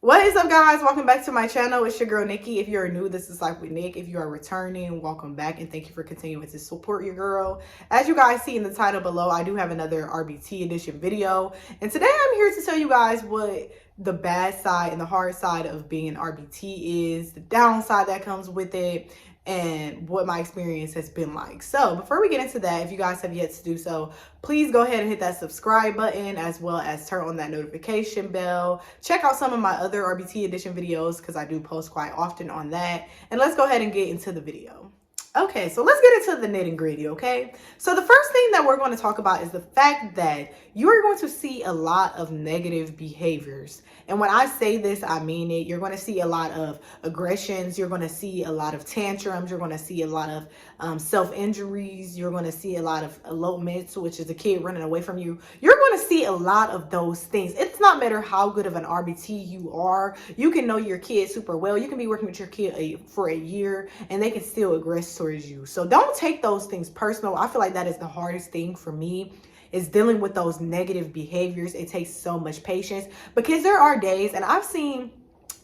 What is up, guys? Welcome back to my channel. It's your girl Nikki. If you're new, this is Lifewnikk. If you are returning, welcome back and thank you for continuing to support your girl. As you guys see in the title below, I do have another RBT edition video, and today I'm here to tell you guys what the bad side and the hard side of being an RBT is, the downside that comes with it, and what my experience has been like. So before we get into that, if you guys have yet to do so, please go ahead and hit that subscribe button, as well as turn on that notification bell. Check out some of my other RBT edition videos because I do post quite often on that. And let's go ahead and get into the video. Okay, so let's get into the nitty gritty, okay? So the first thing that we're going to talk about is the fact that you are going to see a lot of negative behaviors. And when I say this, I mean it. You're going to see a lot of aggressions. You're going to see a lot of tantrums. You're going to see a lot of self-injuries. You're going to see a lot of elopements, which is a kid running away from you. You're going to see a lot of those things. It's not matter how good of an RBT you are. You can know your kid super well. You can be working with your kid for a year and they can still aggress towards you. So don't take those things personal. I feel like that is the hardest thing for me, is dealing with those negative behaviors. It takes so much patience because there are days, and I've seen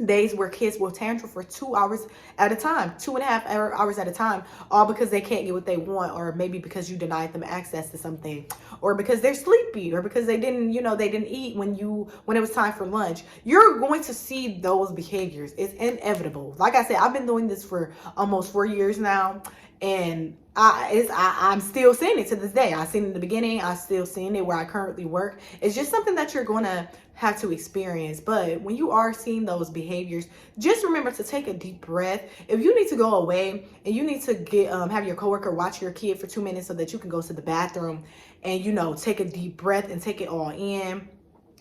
days where kids will tantrum for 2 hours at a time, 2.5 hours at a time, all because they can't get what they want, or maybe because you denied them access to something, or because they're sleepy, or because they didn't eat when it was time for lunch. You're going to see those behaviors. It's inevitable. Like I said, I've been doing this for almost 4 years now, and I'm still seeing it to this day. I seen it in the beginning. I still seeing it where I currently work. It's just something that you're going to have to experience. But when you are seeing those behaviors, just remember to take a deep breath. If you need to go away and you need to get have your coworker watch your kid for 2 minutes so that you can go to the bathroom and take a deep breath and take it all in,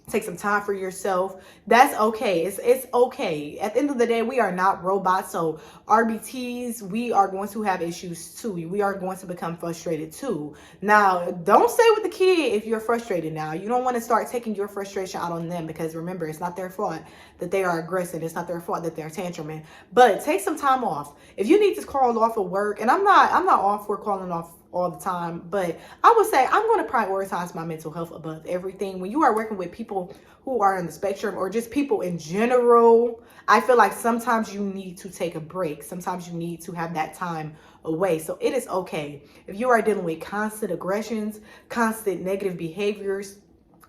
take some time for yourself, that's okay. It's okay. At the end of the day, we are not robots. So RBTs, we are going to have issues too. We are going to become frustrated too. Now, don't stay with the kid if you're frustrated. Now, you don't want to start taking your frustration out on them, because remember, it's not their fault that they are aggressive. It's not their fault that they're tantruming. But take some time off. If you need to call off of work, and I'm not all for calling off all the time, but I would say I'm going to prioritize my mental health above everything. When you are working with people who are on the spectrum, or just people in general, I feel like sometimes you need to take a break. Sometimes you need to have that time away. So it is okay if you are dealing with constant aggressions, constant negative behaviors.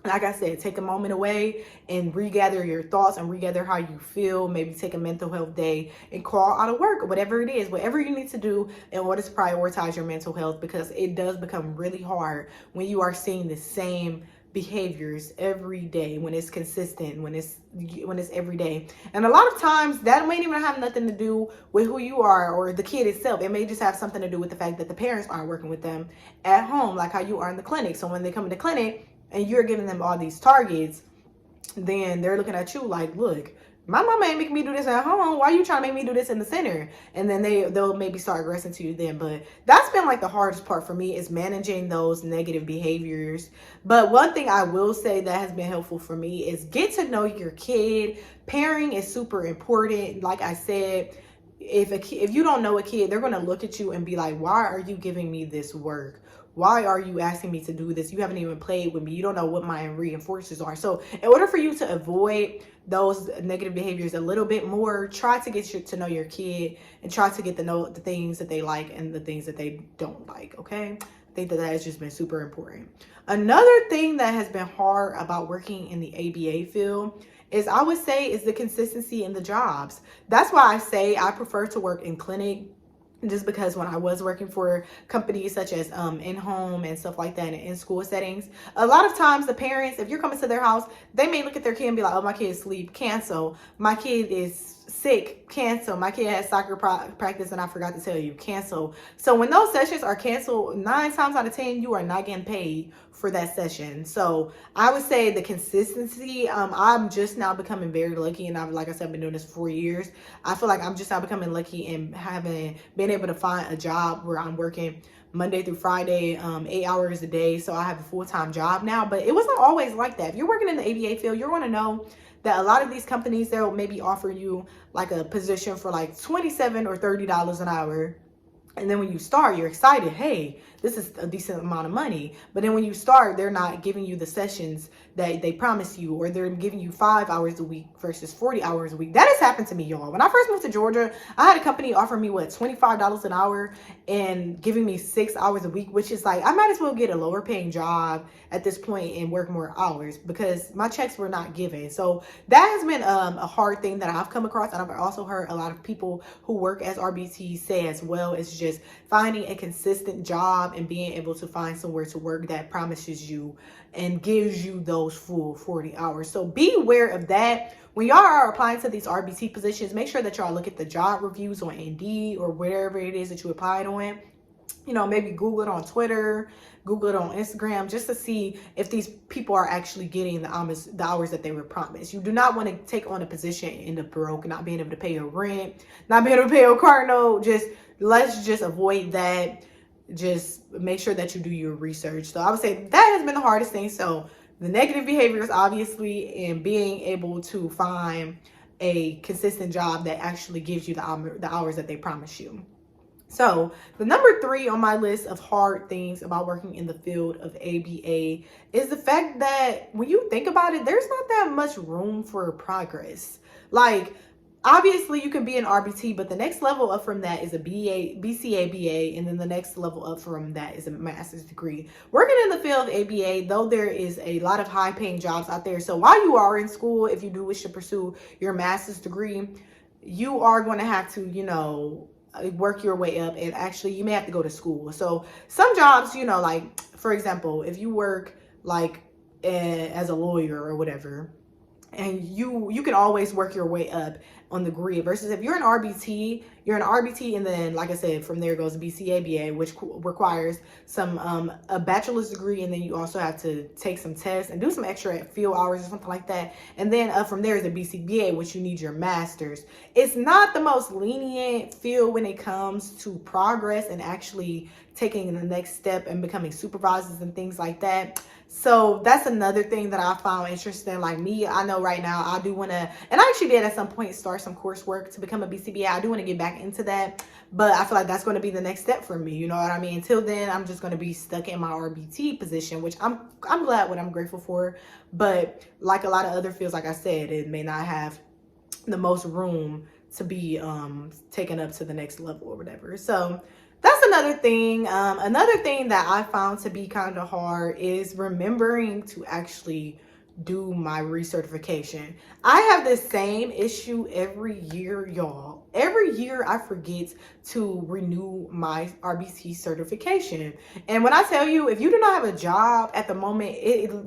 Like I said, take a moment away and regather your thoughts and regather how you feel. Maybe take a mental health day and call out of work, or whatever it is, whatever you need to do in order to prioritize your mental health, because it does become really hard when you are seeing the same behaviors every day, when it's consistent, when it's every day. And a lot of times that may even have nothing to do with who you are or the kid itself. It may just have something to do with the fact that the parents aren't working with them at home, like how you are in the clinic. So when they come to the clinic and you're giving them all these targets, then they're looking at you like, look, my mama ain't making me do this at home. Why are you trying to make me do this in the center? And then they'll maybe start aggressing to you then. But that's been like the hardest part for me, is managing those negative behaviors. But one thing I will say that has been helpful for me is get to know your kid. Pairing is super important. Like I said, if you don't know a kid, they're going to look at you and be like, why are you giving me this work? Why are you asking me to do this? You haven't even played with me. You don't know what my reinforcers are. So in order for you to avoid those negative behaviors a little bit more, try to get to know your kid and try to get to know the things that they like and the things that they don't like, okay? I think that has just been super important. Another thing that has been hard about working in the ABA field is, I would say, is the consistency in the jobs. That's why I say I prefer to work in clinic, just because when I was working for companies such as in-home and stuff like that, and in school settings, a lot of times the parents, if you're coming to their house, they may look at their kid and be like, oh, my kid is asleep, cancel. My kid is sick, cancel. My kid has soccer practice and I forgot to tell you, cancel. So when those sessions are canceled, 9 times out of 10, you are not getting paid for that session. So I would say the consistency, I'm just now becoming very lucky, and like I said, I've been doing this for 4 years. I feel like I'm just now becoming lucky and having been able to find a job where I'm working Monday through Friday, 8 hours a day. So I have a full-time job now, but it wasn't always like that. If you're working in the ABA field, you're going to know that a lot of these companies, they'll maybe offer you like a position for like $27 or $30 an hour. And then when you start, you're excited. Hey, this is a decent amount of money. But then when you start, they're not giving you the sessions that they promise you, or they're giving you 5 hours a week versus 40 hours a week. That has happened to me, y'all. When I first moved to Georgia, I had a company offer me $25 an hour and giving me 6 hours a week, which is like, I might as well get a lower paying job at this point and work more hours because my checks were not given. So that has been a hard thing that I've come across, and I've also heard a lot of people who work as RBTs say as well. It's just finding a consistent job and being able to find somewhere to work that promises you and gives you those full 40 hours. So be aware of that. When y'all are applying to these RBT positions, make sure that y'all look at the job reviews on Indeed or wherever it is that you applied on. You know, maybe Google it on Twitter, Google it on Instagram, just to see if these people are actually getting the hours that they were promised. You do not want to take on a position and end up broke, not being able to pay your rent, not being able to pay your car note. Let's just avoid that. Just make sure that you do your research. So I would say that has been the hardest thing. So the negative behaviors, obviously, and being able to find a consistent job that actually gives you the hours that they promise you. So the number 3 on my list of hard things about working in the field of ABA is the fact that when you think about it, there's not that much room for progress. Like, obviously you can be an RBT, but the next level up from that is a BCA, BA, and then the next level up from that is a master's degree. Working in the field of ABA, though there is a lot of high paying jobs out there. So while you are in school, if you do wish to pursue your master's degree, you are going to have to, you know, work your way up, and actually you may have to go to school. So some jobs, you know, like for example, if you work like as a lawyer or whatever, and you can always work your way up on the degree, versus if you're an RBT, and then like I said, from there goes BCABA, which requires some a bachelor's degree, and then you also have to take some tests and do some extra field hours or something like that, and then from there is the BCBA, which you need your master's. It's not the most lenient field when it comes to progress and actually taking the next step and becoming supervisors and things like that. So that's another thing that I found interesting. Like me, I know right now I do want to, and I actually did at some point start some coursework to become a BCBA. I do want to get back into that, but I feel like that's going to be the next step for me. You know what I mean? Until then, I'm just going to be stuck in my RBT position, which I'm glad, what I'm grateful for. But like a lot of other fields, like I said, it may not have the most room to be taken up to the next level or whatever. So that's another thing. Another thing that I found to be kind of hard is remembering to actually do my recertification. I have this same issue every year, y'all. Every year I forget to renew my RBT certification. And when I tell you, if you do not have a job at the moment,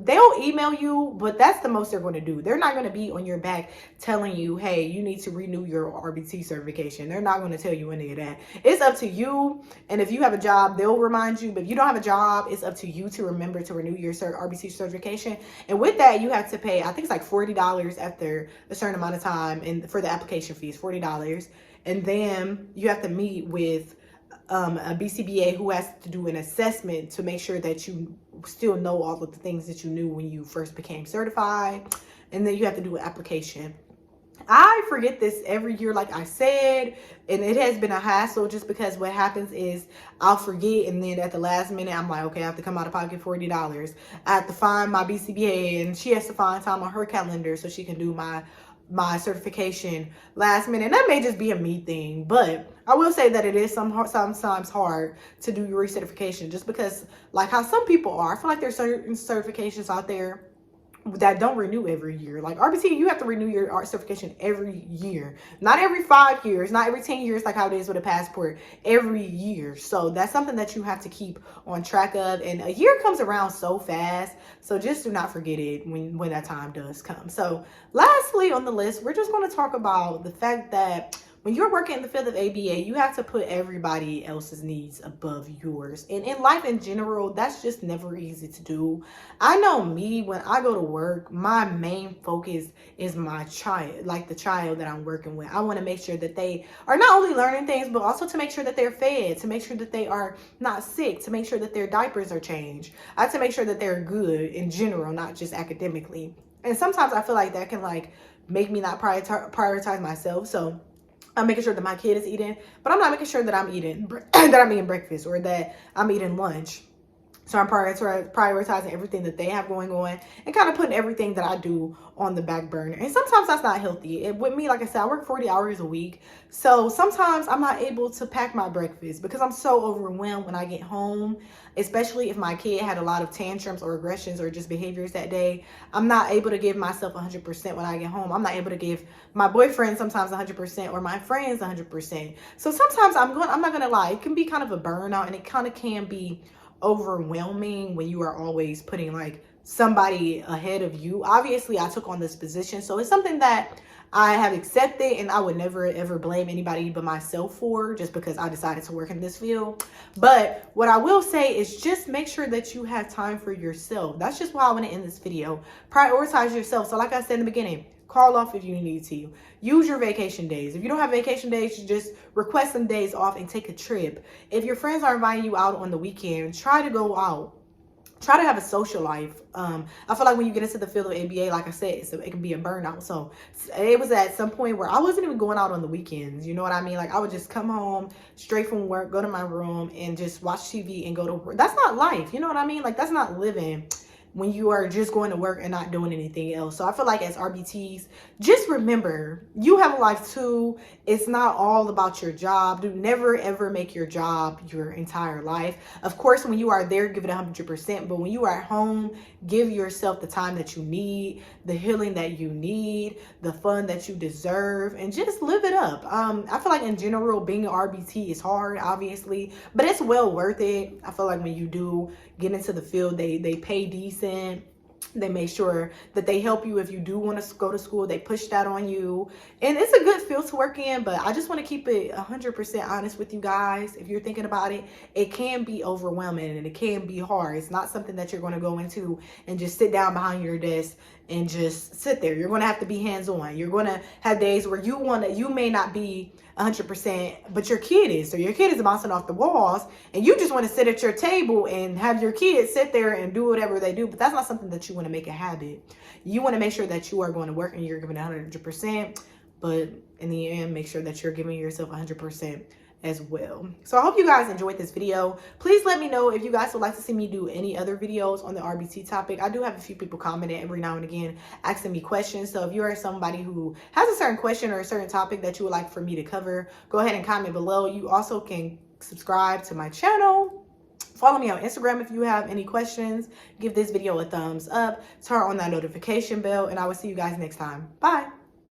they'll email you, but that's the most they're going to do. They're not going to be on your back telling you, hey, you need to renew your RBT certification. They're not going to tell you any of that. It's up to you. And if you have a job, they'll remind you. But if you don't have a job, it's up to you to remember to renew your RBT certification. And with that, you have to pay, I think it's like $40 after a certain amount of time, and for the application fees, $40. And then you have to meet with a BCBA who has to do an assessment to make sure that you still know all of the things that you knew when you first became certified. And then you have to do an application. I forget this every year, like I said, and it has been a hassle just because what happens is I'll forget, and then at the last minute, I'm like, okay, I have to come out of pocket $40. I have to find my BCBA, and she has to find time on her calendar so she can do my certification last minute. And that may just be a me thing, but I will say that it is sometimes hard to do your recertification, just because like how some people are. I feel like there's certain certifications out there that don't renew every year. Like RBT, you have to renew your art certification every year, not every 5 years, not every 10 years like how it is with a passport, every year. So that's something that you have to keep on track of, and a year comes around so fast, so just do not forget it when that time does come. So lastly on the list, we're just going to talk about the fact that when you're working in the field of ABA, you have to put everybody else's needs above yours. And in life in general, that's just never easy to do. I know me, when I go to work, my main focus is my child, like the child that I'm working with. I want to make sure that they are not only learning things, but also to make sure that they're fed, to make sure that they are not sick, to make sure that their diapers are changed. I have to make sure that they're good in general, not just academically. And sometimes I feel like that can like make me not prioritize myself. So I'm making sure that my kid is eating, but I'm not making sure that I'm eating breakfast or that I'm eating lunch. So I'm prioritizing everything that they have going on and kind of putting everything that I do on the back burner. And sometimes that's not healthy. With me, like I said, I work 40 hours a week. So sometimes I'm not able to pack my breakfast because I'm so overwhelmed when I get home, especially if my kid had a lot of tantrums or aggressions or just behaviors that day. I'm not able to give myself 100% when I get home. I'm not able to give my boyfriend sometimes 100% or my friends 100%. So sometimes I'm not going to lie, it can be kind of a burnout, and it kind of can be overwhelming when you are always putting like somebody ahead of you. Obviously, I took on this position, so it's something that I have accepted, and I would never ever blame anybody but myself for, just because I decided to work in this field. But what I will say is just make sure that you have time for yourself. That's just why I want to end this video. Prioritize yourself. So like I said in the beginning, call off if you need to. Use your vacation days. If you don't have vacation days, you just request some days off and take a trip. If your friends are inviting you out on the weekend, try to go out. Try to have a social life. I feel like when you get into the field of ABA, like I said, it can be a burnout. So it was at some point where I wasn't even going out on the weekends. You know what I mean? Like I would just come home straight from work, go to my room and just watch TV and go to work. That's not life. You know what I mean? Like that's not living when you are just going to work and not doing anything else. So I feel like as RBTs, just remember, you have a life too. It's not all about your job. Do never ever make your job your entire life. Of course, when you are there, give it 100%. But when you are at home, give yourself the time that you need, the healing that you need, the fun that you deserve, and just live it up. I feel like in general, being an RBT is hard, obviously, but it's well worth it. I feel like when you do get into the field, they pay decent. They make sure that they help you if you do want to go to school. They push that on you, and it's a good field to work in. But I just want to keep it 100% honest with you guys. If you're thinking about it, it can be overwhelming and it can be hard. It's not something that you're going to go into and just sit down behind your desk and just sit there. You're going to have to be hands-on. You're going to have days where you may not be 100%, but your kid is. So your kid is bouncing off the walls and you just want to sit at your table and have your kids sit there and do whatever they do. But that's not something that you want to make a habit. You want to make sure that you are going to work and you're giving 100%. But in the end, make sure that you're giving yourself 100% as well. So I hope you guys enjoyed this video. Please let me know if you guys would like to see me do any other videos on the RBT topic. I do have a few people commenting every now and again asking me questions. So if you are somebody who has a certain question or a certain topic that you would like for me to cover, go ahead and comment below. You also can subscribe to my channel. Follow me on Instagram if you have any questions. Give this video a thumbs up. Turn on that notification bell, and I will see you guys next time. Bye.